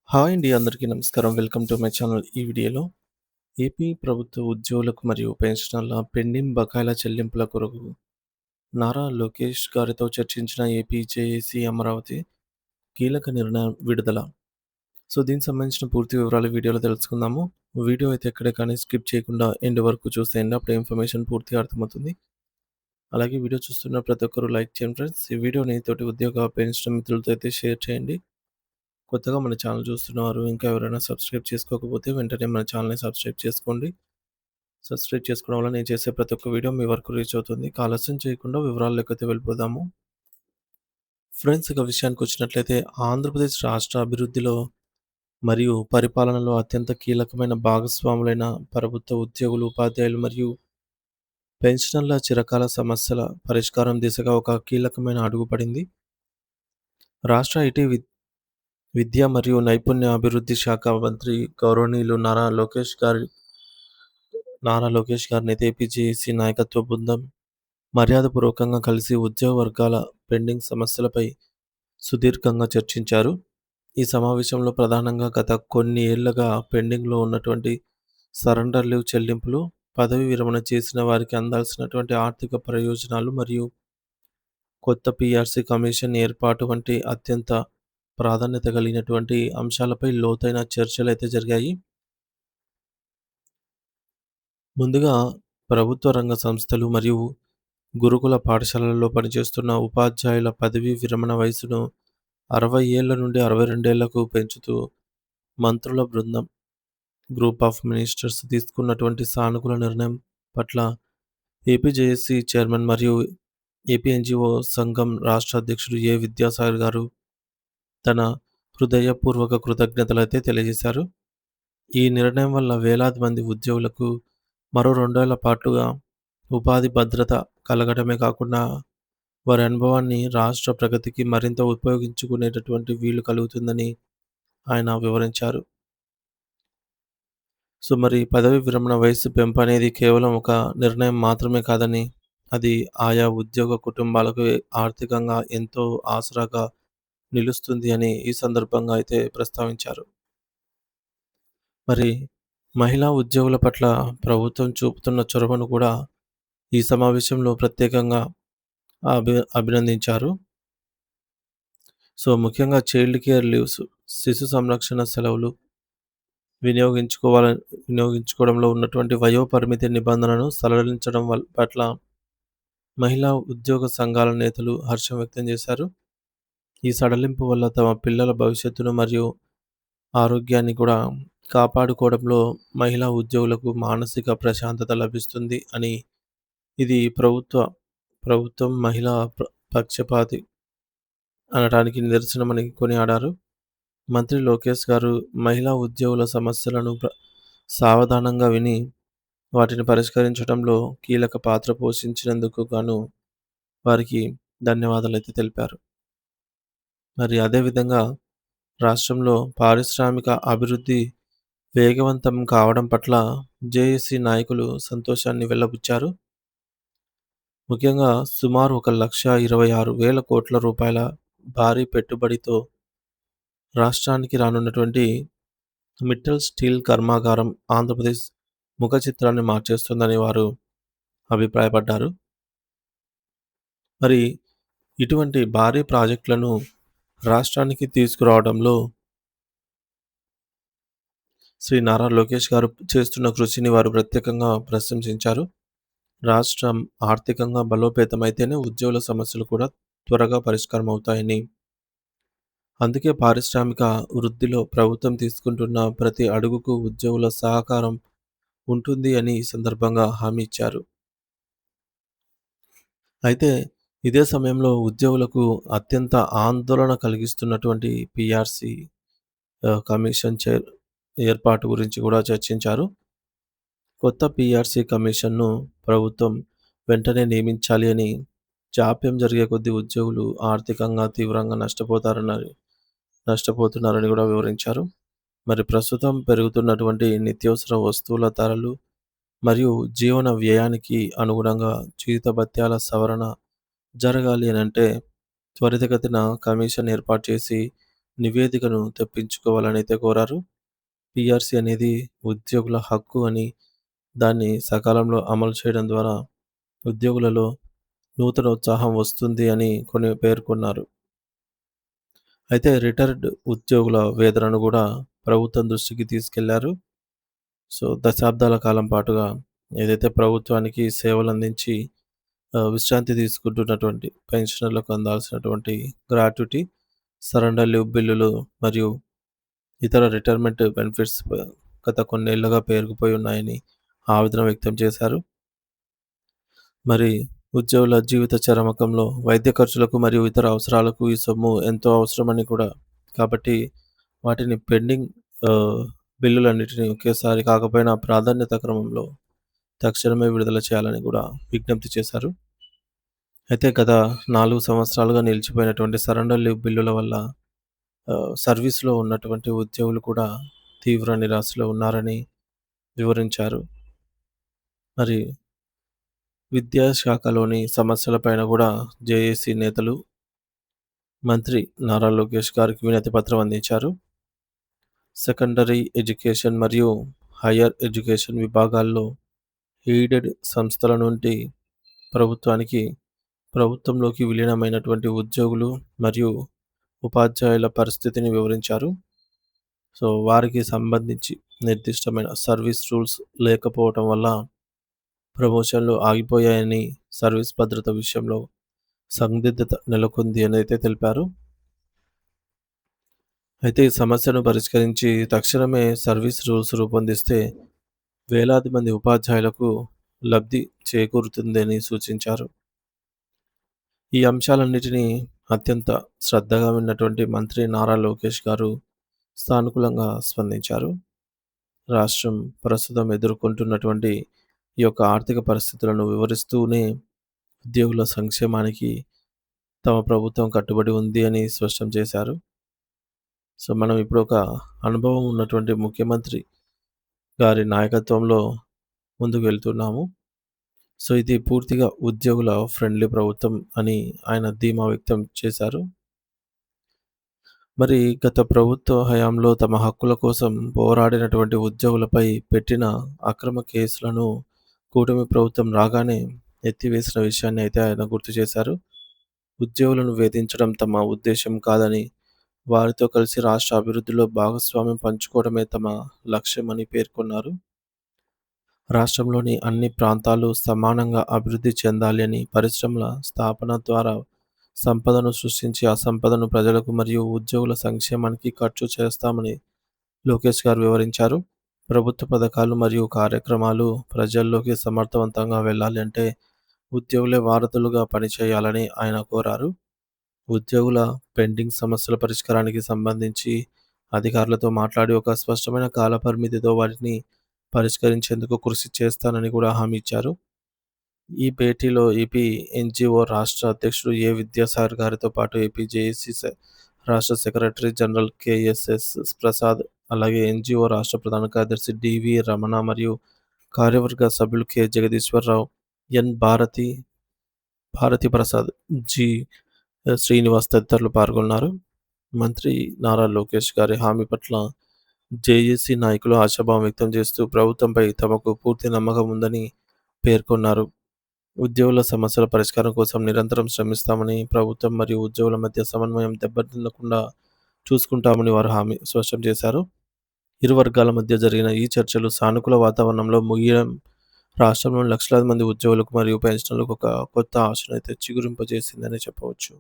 Hi అండి. అందరికీ నమస్కారం. Welcome to my channel. ఈ వీడియోలో ఏపీ ప్రభుత్వ ఉద్యోగులకు మరియు పెన్షనర్ల పెండింగ్ బకాయిల చెల్లింపుల కొరకు నారా లోకేష్ గారితో చర్చించిన ఏపీ జేఏసీ అమరావతి కీలక నిర్ణయం విడుదల. దీనికి సంబంధించిన పూర్తి వివరాలు వీడియోలో తెలుసుకుందాము. వీడియో అయితే ఎక్కడే కానీ స్కిప్ చేయకుండా ఎండ్ వరకు చూసేయండి. అప్పుడు ఇన్ఫర్మేషన్ పూర్తిగా అర్థమవుతుంది. అలాగే వీడియో చూస్తున్న ప్రతి ఒక్కరు లైక్ చేయండి ఫ్రెండ్స్. ఈ వీడియోని తోటి ఉద్యోగ పెన్షన్ మిత్రులతో అయితే షేర్ చేయండి. కొత్తగా మన ఛానల్ చూస్తున్నవారు ఇంకా ఎవరైనా సబ్స్క్రైబ్ చేసుకోకపోతే వెంటనే మన ఛానల్‌ని సబ్స్క్రైబ్ చేసుకోండి. సబ్స్క్రైబ్ చేసుకోవడం వల్ల నేను చేసే ప్రతి ఒక్క వీడియో మీ వరకు రీచ్ అవుతుంది. ఇక ఆలస్యం చేయకుండా వివరాల్లోకైతే వెళ్ళిపోదాము. ఫ్రెండ్స్, ఇక విషయానికొచ్చినట్లయితే ఆంధ్రప్రదేశ్ రాష్ట్ర అభివృద్ధిలో మరియు పరిపాలనలో అత్యంత కీలకమైన భాగస్వాములైన ప్రభుత్వ ఉద్యోగులు, ఉపాధ్యాయులు మరియు పెన్షనర్ల చిరకాల సమస్యల పరిష్కారం దిశగా ఒక కీలకమైన అడుగు పడింది. రాష్ట్ర ఐటీ విద్య మరియు నైపుణ్య అభివృద్ధి శాఖ మంత్రి గౌరవనీయులు నారా లోకేష్ గారిని ఏపీ జేఏసీ నాయకత్వ బృందం మర్యాదపూర్వకంగా కలిసి ఉద్యోగ వర్గాల పెండింగ్ సమస్యలపై సుదీర్ఘంగా చర్చించారు. ఈ సమావేశంలో ప్రధానంగా గత కొన్ని ఏళ్లుగా పెండింగ్‌లో ఉన్నటువంటి సరెండర్ లీవ్ చెల్లింపులు, పదవీ విరమణ చేసిన వారికి అందాల్సినటువంటి ఆర్థిక ప్రయోజనాలు మరియు కొత్త పీఆర్సీ కమిషన్ ఏర్పాటు వంటి అత్యంత ప్రాధాన్యత కలిగినటువంటి అంశాలపై లోతైన చర్చలైతే జరిగాయి. ముందుగా ప్రభుత్వ రంగ సంస్థలు మరియు గురుకుల పాఠశాలల్లో పనిచేస్తున్న ఉపాధ్యాయుల పదవీ విరమణ వయసును 60 ఏళ్ల నుండి 62 ఏళ్లకు పెంచుతూ మంత్రుల బృందం గ్రూప్ ఆఫ్ మినిస్టర్స్ తీసుకున్నటువంటి సానుకూల నిర్ణయం పట్ల ఏపీ జేఏసీ చైర్మన్ మరియు ఏపీ ఎన్‌జీఓ సంఘం రాష్ట్ర అధ్యక్షుడు విద్యాసాగర్ గారు తన హృదయపూర్వక కృతజ్ఞతలైతే తెలియజేశారు. ఈ నిర్ణయం వల్ల వేలాది మంది ఉద్యోగులకు మరో 2 ఏళ్ల పాటుగా ఉపాధి భద్రత కలగడమే కాకుండా వారి అనుభవాన్ని రాష్ట్ర ప్రగతికి మరింత ఉపయోగించుకునేటటువంటి వీలు కలుగుతుందని ఆయన వివరించారు. మరి పదవీ విరమణ వయస్సు పెంపు అనేది కేవలం ఒక నిర్ణయం మాత్రమే కాదని, అది ఆయా ఉద్యోగ కుటుంబాలకు ఆర్థికంగా ఎంతో ఆసరాగా నిలుస్తుంది అని ఈ సందర్భంగా అయితే ప్రస్తావించారు. మరి మహిళా ఉద్యోగుల పట్ల ప్రభుత్వం చూపుతున్న చొరవను కూడా ఈ సమావేశంలో ప్రత్యేకంగా అభినందించారు. ముఖ్యంగా చైల్డ్ కేర్ లీవ్స్, శిశు సంరక్షణ సెలవులు వినియోగించుకోవడంలో ఉన్నటువంటి వయో పరిమితి నిబంధనను సడలించడం పట్ల మహిళా ఉద్యోగ సంఘాల నేతలు హర్షం వ్యక్తం చేశారు. ఈ సడలింపు వల్ల తమ పిల్లల భవిష్యత్తును మరియు ఆరోగ్యాన్ని కూడా కాపాడుకోవడంలో మహిళా ఉద్యోగులకు మానసిక ప్రశాంతత లభిస్తుంది అని, ఇది ప్రభుత్వం మహిళా పక్షపాతి అనడానికి నిదర్శనమని కొనియాడారు. మంత్రి లోకేష్ గారు మహిళా ఉద్యోగుల సమస్యలను సావధానంగా విని వాటిని పరిష్కరించడంలో కీలక పాత్ర పోషించినందుకు గాను వారికి ధన్యవాదాలైతే తెలిపారు. మరి అదేవిధంగా రాష్ట్రంలో పారిశ్రామిక అభివృద్ధి వేగవంతం కావడం పట్ల జేఏసీ నాయకులు సంతోషాన్ని వెల్లబుచ్చారు. ముఖ్యంగా సుమారు 1,26,000 కోట్ల రూపాయల భారీ పెట్టుబడితో రాష్ట్రానికి రానున్నటువంటి మిట్టల్ స్టీల్ కర్మాగారం ఆంధ్రప్రదేశ్ ముఖ చిత్రాన్ని మార్చేస్తుందని వారు అభిప్రాయపడ్డారు. మరి ఇటువంటి భారీ ప్రాజెక్టులను రాష్ట్రానికి తీసుకురావడంలో శ్రీ నారా లోకేష్ గారు చేస్తున్న కృషిని వారు ప్రత్యేకంగా ప్రశంసించారు. రాష్ట్రం ఆర్థికంగా బలోపేతమైతేనే ఉద్యోగుల సమస్యలు కూడా త్వరగా పరిష్కారం అవుతాయని, అందుకే పారిశ్రామిక వృద్ధిలో ప్రభుత్వం తీసుకుంటున్న ప్రతి అడుగుకు ఉద్యోగుల సహకారం ఉంటుంది అని ఈ సందర్భంగా హామీ ఇచ్చారు. అయితే ఇదే సమయంలో ఉద్యోగులకు అత్యంత ఆందోళన కలిగిస్తున్నటువంటి పీఆర్సీ కమిషన్ ఏర్పాటు గురించి కూడా చర్చించారు. కొత్త పీఆర్సీ కమిషన్ను ప్రభుత్వం వెంటనే నియమించాలి అని, జాప్యం జరిగే కొద్దీ ఉద్యోగులు ఆర్థికంగా తీవ్రంగా నష్టపోతున్నారని కూడా వివరించారు. మరి ప్రస్తుతం పెరుగుతున్నటువంటి నిత్యావసర వస్తువుల ధరలు మరియు జీవన వ్యయానికి అనుగుణంగా జీతభత్యాల సవరణ జరగాలి అనంటే త్వరితగతిన కమిషన్ ఏర్పాటు చేసి నివేదికను తెప్పించుకోవాలనైతే కోరారు. పీఆర్సీ అనేది ఉద్యోగుల హక్కు అని, దాన్ని సకాలంలో అమలు చేయడం ద్వారా ఉద్యోగులలో నూతన ఉత్సాహం వస్తుంది అని కొన్ని పేర్కొన్నారు. అయితే రిటైర్డ్ ఉద్యోగుల వేతనను గూడా ప్రభుత్వం దృష్టికి తీసుకెళ్లారు. సో, దశాబ్దాల కాలం పాటుగా ఏదైతే ప్రభుత్వానికి సేవలందించి విశ్రాంతి తీసుకుంటున్నటువంటి పెన్షనర్లకు అందాల్సినటువంటి గ్రాట్యుటీ, సరెండర్ లీవ్ బిల్లులు మరియు ఇతర రిటైర్మెంట్ బెనిఫిట్స్ గత కొన్నేళ్లుగా పేరుకుపోయి ఉన్నాయని ఆవేదన వ్యక్తం చేశారు. మరి ఉద్యోగుల జీవిత చరమకంలో వైద్య ఖర్చులకు మరియు ఇతర అవసరాలకు ఈ సొమ్ము ఎంతో అవసరమని కూడా, కాబట్టి వాటిని పెండింగ్ ఆహ్, బిల్లులన్నిటిని ఒకేసారి కాకపోయినా ప్రాధాన్యత క్రమంలో తక్షణమే విడుదల చేయాలని కూడా విజ్ఞప్తి చేశారు. అయితే గత 4 సంవత్సరాలుగా నిలిచిపోయినటువంటి సరెండర్ లీవ్ బిల్లుల వల్ల సర్వీస్‌లో ఉన్నటువంటి ఉద్యోగులు కూడా తీవ్ర నిరాశలో ఉన్నారని వివరించారు. మరి విద్యాశాఖలోని సమస్యలపైన గూడా జేఏసీ నేతలు మంత్రి నారా లోకేష్ గారికి వినతి పత్రం అందించారు. సెకండరీ ఎడ్యుకేషన్ మరియు హైయ్యర్ ఎడ్యుకేషన్ విభాగాల్లో ఎయిడెడ్ సంస్థల నుండి ప్రభుత్వానికి ప్రభుత్వంలోకి విలీనమైనటువంటి ఉద్యోగులు మరియు ఉపాధ్యాయుల పరిస్థితిని వివరించారు. సో, వారికి సంబంధించి నిర్దిష్టమైన సర్వీస్ రూల్స్ లేకపోవటం వల్ల ప్రమోషన్‌లు ఆగిపోయాయని, సర్వీస్ భద్రత విషయంలో సందిగ్ధత నెలకొంది అనైతే తెలిపారు. అయితే ఈ సమస్యను పరిష్కరించి తక్షణమే సర్వీస్ రూల్స్ రూపొందిస్తే వేలాది మంది ఉపాధ్యాయులకు లబ్ధి చేకూరుతుందని సూచించారు. ఈ అంశాలన్నిటినీ అత్యంత శ్రద్ధగా విన్నటువంటి మంత్రి నారా లోకేష్ గారు సానుకూలంగా స్పందించారు. రాష్ట్రం ప్రస్తుతం ఎదుర్కొంటున్నటువంటి ఈ యొక్క ఆర్థిక పరిస్థితులను వివరిస్తూనే ఉద్యోగుల సంక్షేమానికి తమ ప్రభుత్వం కట్టుబడి ఉంది అని స్పష్టం చేశారు. సో, మనం ఇప్పుడు ఒక అనుభవం ఉన్నటువంటి ముఖ్యమంత్రి గారి నాయకత్వంలో ముందుకు వెళ్తున్నాము. సో, ఇది పూర్తిగా ఉద్యోగుల ఫ్రెండ్లీ ప్రభుత్వం అని ఆయన ధీమా వ్యక్తం చేశారు. మరి గత ప్రభుత్వ హయాంలో తమ హక్కుల కోసం పోరాడినటువంటి ఉద్యోగులపై పెట్టిన అక్రమ కేసులను కూటమి ప్రభుత్వం రాగానే ఎత్తివేసిన విషయాన్ని అయితే ఆయన గుర్తు చేశారు. ఉద్యోగులను వేధించడం తమ ఉద్దేశ్యం కాదని, వారితో కలిసి రాష్ట్ర అభివృద్ధిలో భాగస్వామ్యం పంచుకోవడమే తమ లక్ష్యమని పేర్కొన్నారు. రాష్ట్రంలోని అన్ని ప్రాంతాలు సమానంగా అభివృద్ధి చెందాలి అని, పరిశ్రమల స్థాపన ద్వారా సంపదను సృష్టించి ఆ సంపదను ప్రజలకు మరియు ఉద్యోగుల సంక్షేమానికి ఖర్చు చేస్తామని లోకేష్ గారు వివరించారు. ప్రభుత్వ పథకాలు మరియు కార్యక్రమాలు ప్రజల్లోకి సమర్థవంతంగా వెళ్ళాలి అంటే ఉద్యోగులే వారధులుగా పనిచేయాలని ఆయన కోరారు. ఉద్యోగుల పెండింగ్ సమస్యల పరిష్కారానికి సంబంధించి అధికారులతో మాట్లాడి ఒక స్పష్టమైన కాలపరిమితితో వాటిని పరిష్కరించేందుకు కృషి చేస్తానని కూడా హామీ ఇచ్చారు. ఈ భేటీలో ఏపీ ఎన్‌జీఓ రాష్ట్ర అధ్యక్షుడు ఏ. విద్యాసాగర్ గారితో పాటు ఏపీ జేఏసీ రాష్ట్ర సెక్రటరీ జనరల్ కేఎస్ఎస్ ప్రసాద్, అలాగే ఎన్‌జీఓ రాష్ట్ర ప్రధాన కార్యదర్శి డివి రమణ మరియు కార్యవర్గ సభ్యులు కె. జగదీశ్వరరావు, ఎన్. భారతి ప్రసాద్, జి. శ్రీనివాస్ తదితరులు పాల్గొన్నారు. మంత్రి నారా లోకేష్ గారి హామీ పట్ల జేఏసీ నాయకులు ఆశాభావం వ్యక్తం చేస్తూ ప్రభుత్వంపై తమకు పూర్తి నమ్మకం ఉందని పేర్కొన్నారు. ఉద్యోగుల సమస్యల పరిష్కారం కోసం నిరంతరం శ్రమిస్తామని, ప్రభుత్వం మరియు ఉద్యోగుల మధ్య సమన్వయం దెబ్బతినకుండా చూసుకుంటామని వారు హామీ స్పష్టం చేశారు. ఇరు వర్గాల మధ్య జరిగిన ఈ చర్చలు సానుకూల వాతావరణంలో ముగియడం రాష్ట్రంలోని లక్షలాది మంది ఉద్యోగులకు మరియు పెన్షనర్లకు ఒక కొత్త ఆశనైతే చిగురింపజేసిందని చెప్పవచ్చు.